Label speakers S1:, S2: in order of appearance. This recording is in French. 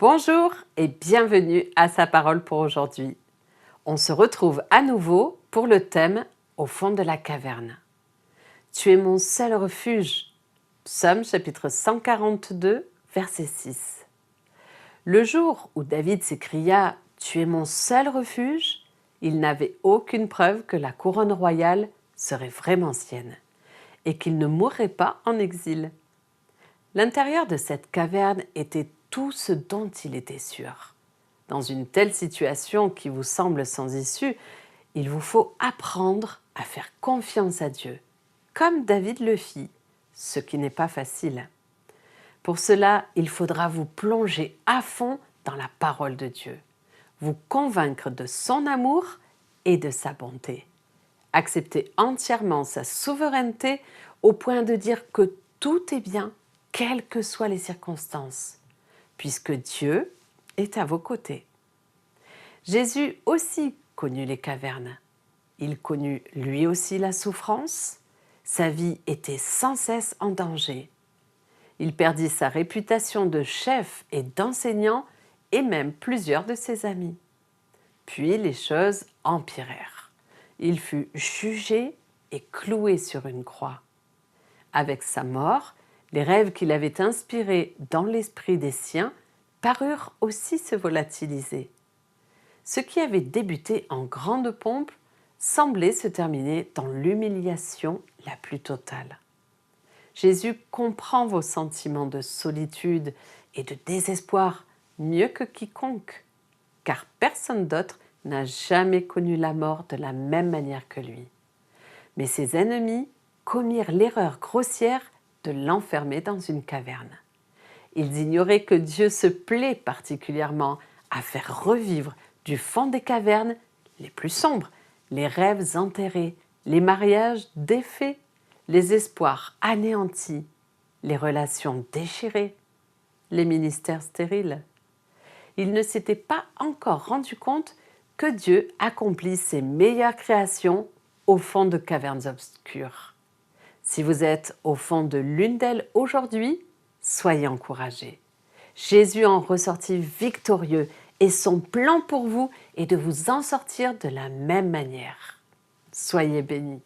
S1: Bonjour et bienvenue à Sa Parole pour aujourd'hui. On se retrouve à nouveau pour le thème « Au fond de la caverne ». Tu es mon seul refuge. Psaume chapitre 142, verset 6. Le jour où David s'écria « Tu es mon seul refuge », il n'avait aucune preuve que la couronne royale serait vraiment sienne et qu'il ne mourrait pas en exil. L'intérieur de cette caverne était tout ce dont il était sûr. Dans une telle situation qui vous semble sans issue, il vous faut apprendre à faire confiance à Dieu, comme David le fit, ce qui n'est pas facile. Pour cela, il faudra vous plonger à fond dans la parole de Dieu, vous convaincre de son amour et de sa bonté. Accepter entièrement sa souveraineté au point de dire que tout est bien, quelles que soient les circonstances, puisque Dieu est à vos côtés. Jésus aussi connut les cavernes. Il connut lui aussi la souffrance. Sa vie était sans cesse en danger. Il perdit sa réputation de chef et d'enseignant et même plusieurs de ses amis. Puis les choses empirèrent. Il fut jugé et cloué sur une croix. Avec sa mort, les rêves qu'il avait inspirés dans l'esprit des siens parurent aussi se volatiliser. Ce qui avait débuté en grande pompe semblait se terminer dans l'humiliation la plus totale. Jésus comprend vos sentiments de solitude et de désespoir mieux que quiconque, car personne d'autre n'a jamais connu la mort de la même manière que lui. Mais ses ennemis commirent l'erreur grossière de l'enfermer dans une caverne. Ils ignoraient que Dieu se plaît particulièrement à faire revivre du fond des cavernes les plus sombres, les rêves enterrés, les mariages défaits, les espoirs anéantis, les relations déchirées, les ministères stériles. Il ne s'était pas encore rendu compte que Dieu accomplit ses meilleures créations au fond de cavernes obscures. Si vous êtes au fond de l'une d'elles aujourd'hui, soyez encouragés. Jésus en ressortit victorieux et son plan pour vous est de vous en sortir de la même manière. Soyez bénis.